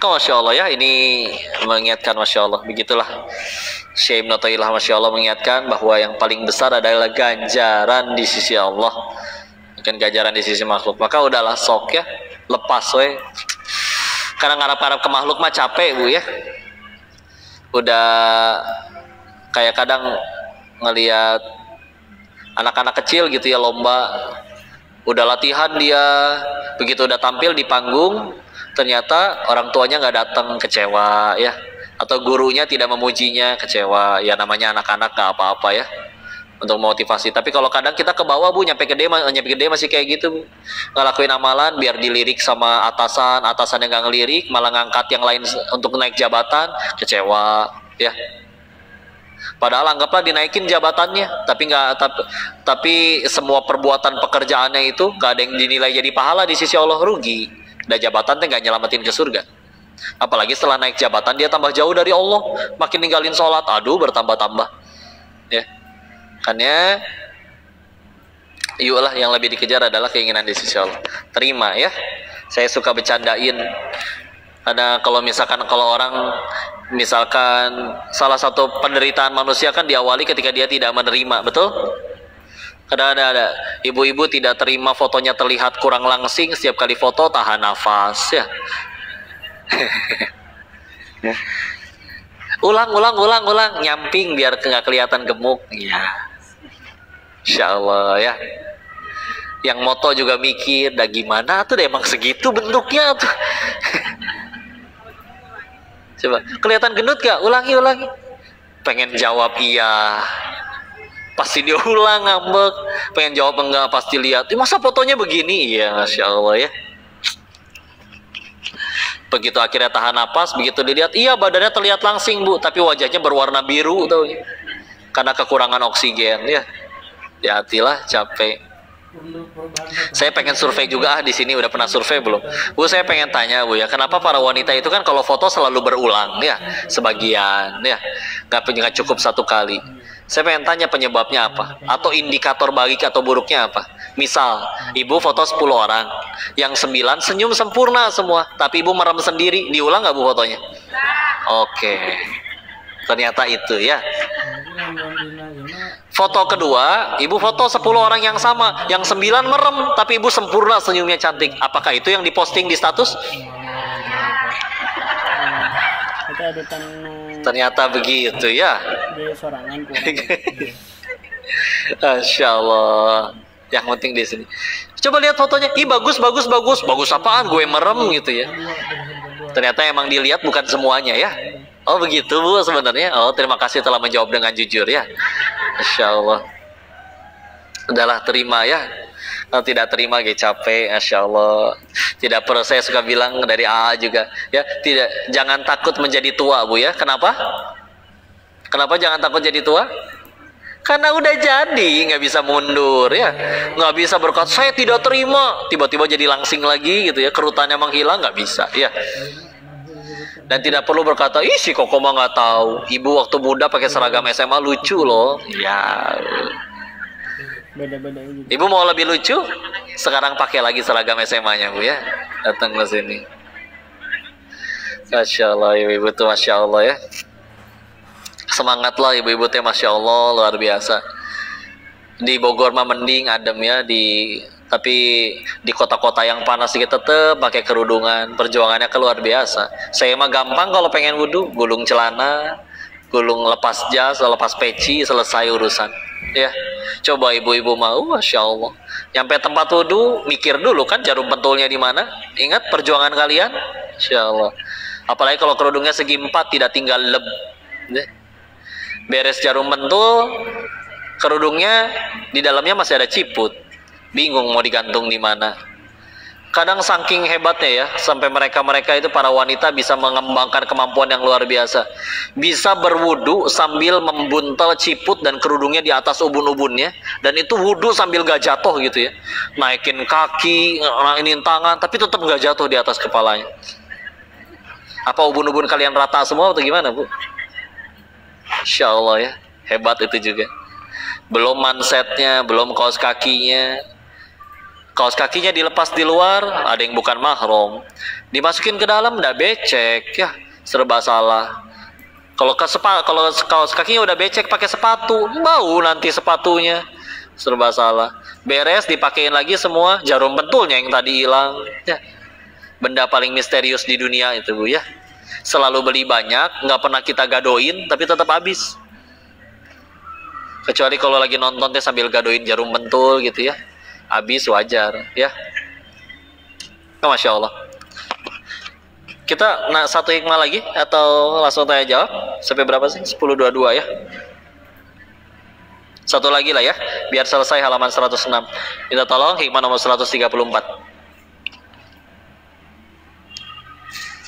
Masya Allah ya, ini mengingatkan, Masya Allah. Begitulah Syekh Ibnu Taimiyah, Masya Allah, mengingatkan bahwa yang paling besar adalah ganjaran di sisi Allah, bukan ganjaran di sisi makhluk. Maka udahlah sok ya, lepas we. Karena ngarap-ngarap ke makhluk mah capek bu ya. Udah kayak kadang ngelihat anak-anak kecil gitu ya, lomba, udah latihan dia, begitu udah tampil di panggung ternyata orang tuanya nggak datang, kecewa ya, atau gurunya tidak memujinya, kecewa ya. Namanya anak-anak nggak apa-apa ya untuk motivasi. Tapi kalau kadang kita ke bawah bu, nyampe gede masih kayak gitu bu, ngelakuin amalan biar dilirik sama atasan yang nggak ngelirik, malah ngangkat yang lain untuk naik jabatan, kecewa ya. Padahal anggaplah dinaikin jabatannya, tapi semua perbuatan pekerjaannya itu nggak ada yang dinilai jadi pahala di sisi Allah, rugi. Dan jabatannya nggak nyelamatin ke surga. Apalagi setelah naik jabatan dia tambah jauh dari Allah, makin ninggalin sholat, aduh bertambah-tambah ya. Makanya yuklah yang lebih dikejar adalah keinginan di sisi Allah. Terima ya. Saya suka bercandain. Ada kalau orang misalkan salah satu penderitaan manusia kan diawali ketika dia tidak menerima, betul? Kadang ada ibu-ibu tidak terima fotonya terlihat kurang langsing, setiap kali foto tahan nafas ya. ulang nyamping biar nggak kelihatan gemuk ya. Insya Allah ya. Yang moto juga mikir, dah gimana tuh, emang segitu bentuknya tuh. Coba kelihatan gendut gak? Ulangi. Pengen jawab iya, pasti dia ulang, ngambek. Pengen jawab enggak, pasti lihat, masa fotonya begini? Iya, Masya Allah ya. Begitu akhirnya tahan napas, begitu dilihat, iya badannya terlihat langsing bu, tapi wajahnya berwarna biru tahu, karena kekurangan oksigen ya. Hati-hatilah, capek. Saya pengen survei juga di sini, udah pernah survei belum? Bu, saya pengen tanya bu ya, kenapa para wanita itu kan kalau foto selalu berulang ya, sebagian ya, nggak cukup satu kali. Saya pengen tanya penyebabnya apa, atau indikator baik atau buruknya apa. Misal ibu foto 10 orang, yang 9 senyum sempurna semua, tapi ibu merem sendiri, diulang nggak bu fotonya? Oke, ternyata itu ya. Foto kedua, ibu foto 10 orang yang sama, yang 9 merem, tapi ibu sempurna, senyumnya cantik. Apakah itu yang diposting di status? Ternyata begitu ya. Masya Allah. Yang penting di sini. Coba lihat fotonya, ih bagus apaan? Gue merem gitu ya. Ternyata emang dilihat bukan semuanya ya. Oh begitu bu sebenarnya. Oh terima kasih telah menjawab dengan jujur ya. Masya Allah. Udahlah terima ya. Kalau tidak terima gak capek. Masya Allah. Tidak perlu, saya suka bilang dari AA juga ya, jangan takut menjadi tua bu ya. Kenapa jangan takut jadi tua? Karena udah jadi, nggak bisa mundur ya, nggak bisa berkata saya tidak terima tiba-tiba jadi langsing lagi gitu ya, kerutannya menghilang, nggak bisa ya. Dan tidak perlu berkata, ih si Koko mah nggak tahu, ibu waktu muda pakai seragam SMA lucu loh ya. Ibu mau lebih lucu, sekarang pakai lagi seragam SMA-nya bu ya, datang ke sini. Masya Allah ibu-ibu tuh, Masya Allah ya. Semangatlah ibu-ibu teh, Masya Allah luar biasa. Di Bogor mah mending adem ya, tapi di kota-kota yang panas kita tetap pakai kerudungan, perjuangannya keluar biasa. Saya mah gampang kalau pengen wudhu, gulung celana, gulung lepas jas, lepas peci, selesai urusan ya. Coba ibu-ibu mau, Masya Allah, nyampe tempat wudhu mikir dulu kan jarum pentulnya di mana. Ingat perjuangan kalian, Masya Allah. Apalagi kalau kerudungnya segi 4 tidak tinggal leb ya. Beres jarum pentul, kerudungnya di dalamnya masih ada ciput, bingung mau digantung di mana. Kadang saking hebatnya ya, sampai mereka itu para wanita bisa mengembangkan kemampuan yang luar biasa, bisa berwudu sambil membuntel ciput dan kerudungnya di atas ubun-ubunnya, dan itu wudu sambil gak jatuh gitu ya, naikin kaki, nainin tangan, tapi tetap gak jatuh di atas kepalanya. Apa ubun-ubun kalian rata semua atau gimana bu? Insya Allah ya, hebat itu juga. Belum mansetnya, belum kaos kakinya, Kaos kakinya dilepas di luar, ada yang bukan mahram. Dimasukin ke dalam, udah becek, ya serba salah. Kalau kaos kakinya udah becek pakai sepatu, bau nanti sepatunya, serba salah. Beres, dipakein lagi semua, jarum pentulnya yang tadi hilang. Ya. Benda paling misterius di dunia itu, Bu, ya. Selalu beli banyak, nggak pernah kita gadoin, tapi tetap habis. Kecuali kalau lagi nontonnya sambil gadoin jarum pentul gitu ya. Habis wajar ya. Masya Allah. Kita satu hikmah lagi atau langsung tanya jawab? Sampai berapa sih? 10.22 ya. Satu lagi lah ya, biar selesai halaman 106. Kita tolong hikmah nomor 134.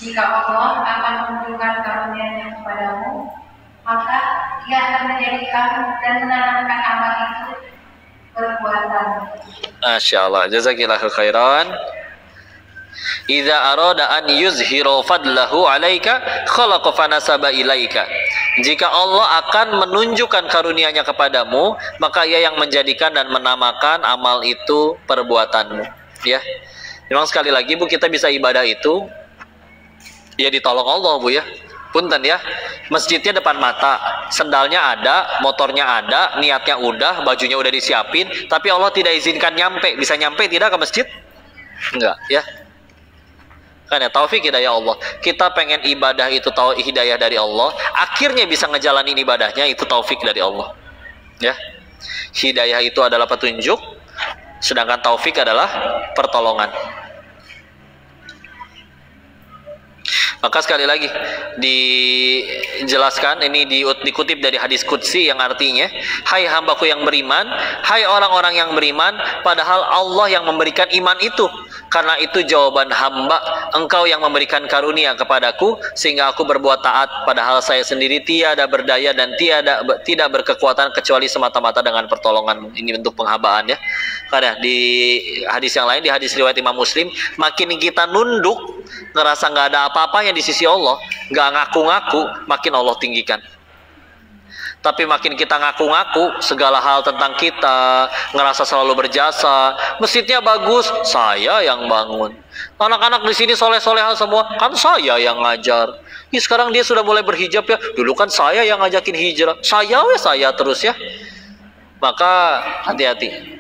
Jika Allah akan menunjukkan karunia-Nya kepadamu, maka Ia akan menjadikan dan menanamkan amal itu perbuatan. Masya Allah, jazakillahu khairan. Idza arada an yuzhiru fadlahu alaika khalaqa fanasaba ilaika. Jika Allah akan menunjukkan karunia-Nya kepadamu, maka Ia yang menjadikan dan menamakan amal itu perbuatanmu. Ya, memang sekali lagi, Bu, kita bisa ibadah itu ya ditolong Allah, Bu, ya. Punten ya, masjidnya depan mata, sendalnya ada, motornya ada, niatnya udah, bajunya udah disiapin, tapi Allah tidak izinkan nyampe. Bisa nyampe tidak ke masjid? Enggak, ya. Kan ya, taufik hidayah Allah. Kita pengen ibadah itu tahu hidayah dari Allah, akhirnya bisa ngejalanin ibadahnya itu taufik dari Allah. Ya. Hidayah itu adalah petunjuk, sedangkan taufik adalah pertolongan. Maka sekali lagi dijelaskan, ini dikutip dari hadis qudsi yang artinya, hai hambaku yang beriman, hai orang-orang yang beriman, padahal Allah yang memberikan iman itu. Karena itu jawaban hamba, engkau yang memberikan karunia kepadaku sehingga aku berbuat taat, padahal saya sendiri tiada berdaya dan tidak berkekuatan kecuali semata-mata dengan pertolonganmu. Ini bentuk penghambaan ya. Karena di hadis yang lain, di hadis riwayat Imam Muslim, makin kita nunduk, ngerasa nggak ada apa-apanya di sisi Allah, nggak ngaku-ngaku, makin Allah tinggikan. Tapi makin kita ngaku-ngaku segala hal tentang kita, ngerasa selalu berjasa, masjidnya bagus, saya yang bangun, anak-anak di sini soleh-soleha semua, kan saya yang ngajar. Ya, sekarang dia sudah mulai berhijab ya, dulu kan saya yang ngajakin hijrah, saya terus ya. Maka hati-hati,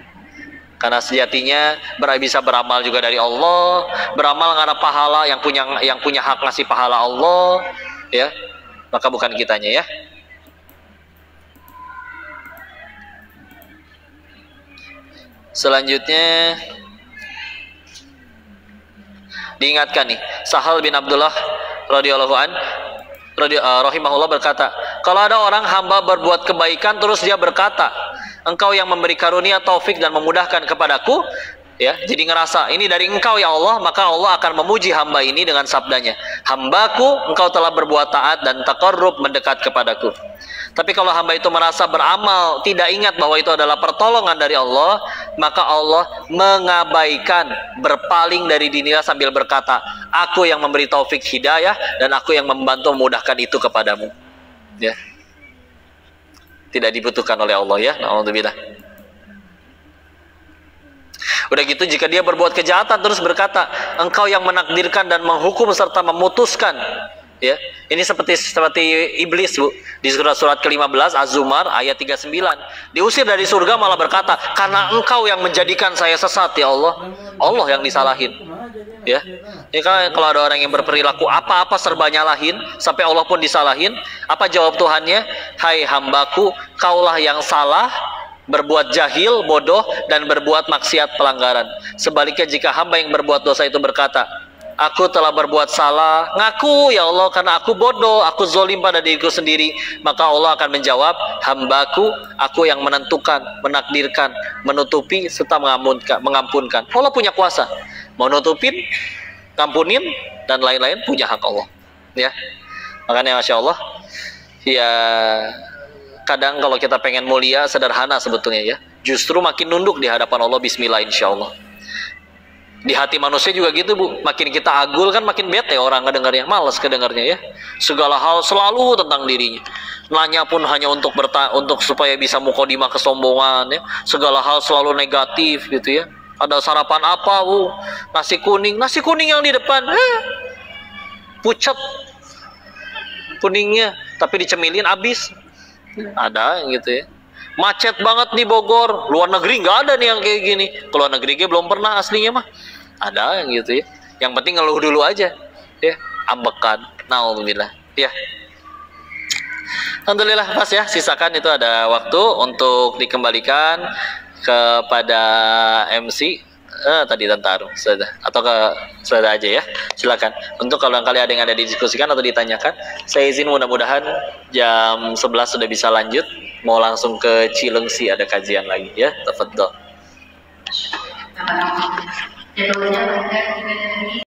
karena sejatinya bisa beramal juga dari Allah, beramal karena pahala yang punya hak ngasih pahala Allah, ya. Maka bukan kitanya ya. Selanjutnya diingatkan nih, Sahal bin Abdullah radhiyallahu an rahimahullah berkata, kalau ada orang hamba berbuat kebaikan terus dia berkata, engkau yang memberi karunia taufik dan memudahkan kepadaku, ya, jadi ngerasa ini dari engkau ya Allah, maka Allah akan memuji hamba ini dengan sabdanya, hambaku, engkau telah berbuat taat dan taqarrub mendekat kepadaku. Tapi kalau hamba itu merasa beramal, tidak ingat bahwa itu adalah pertolongan dari Allah, maka Allah mengabaikan, berpaling dari dirinya sambil berkata, aku yang memberi taufik hidayah dan aku yang membantu memudahkan itu kepadamu. Ya. Tidak dibutuhkan oleh Allah ya. Alhamdulillah. Udah gitu, jika dia berbuat kejahatan terus berkata, engkau yang menakdirkan dan menghukum serta memutuskan. Ya, ini seperti iblis, Bu, di surat ke-15 Az-Zumar ayat 39. Diusir dari surga malah berkata, karena engkau yang menjadikan saya sesat ya Allah. Allah yang disalahin. Ya. Ini kan kalau ada orang yang berperilaku apa-apa serba nyalahin, sampai Allah pun disalahin, apa jawab Tuhannya? Hai hambaku, kaulah yang salah, berbuat jahil, bodoh, dan berbuat maksiat pelanggaran. Sebaliknya jika hamba yang berbuat dosa itu berkata, aku telah berbuat salah, ngaku ya Allah karena aku bodoh, aku zolim pada diriku sendiri, maka Allah akan menjawab, hambaku, aku yang menentukan, menakdirkan, menutupi serta mengampunkan. Allah punya kuasa, mau nutupin, ngampunin, dan lain-lain punya hak Allah. Ya, makanya masya Allah, ya kadang kalau kita pengen mulia sederhana sebetulnya ya, justru makin nunduk di hadapan Allah. Bismillah insya Allah. Di hati manusia juga gitu, Bu. Makin kita agul kan makin bete orang kedengarnya, malas kedengarnya ya. Segala hal selalu tentang dirinya. Nanya pun hanya untuk supaya bisa mukodimah kesombongan ya. Segala hal selalu negatif gitu ya. Ada sarapan apa? Nasi kuning yang di depan. Pucat kuningnya, tapi dicemilin habis. Ada gitu ya. Macet banget di Bogor. Luar negeri nggak ada nih yang kayak gini. Ke luar negeri belum pernah aslinya mah. Ada yang gitu ya. Yang penting ngeluh dulu aja. Ya, ambekan. Nauzubillah. Ya. Alhamdulillah Mas ya, sisakan itu ada waktu untuk dikembalikan kepada MC. Tadi Tantaru sudah, atau sudah aja ya, silakan. Untuk kalau kali ada yang ada didiskusikan atau ditanyakan, saya izin mudah-mudahan jam 11 sudah bisa lanjut, mau langsung ke Cilengsi ada kajian lagi ya. Tafadhol. Jadwalnya pada 3 Juni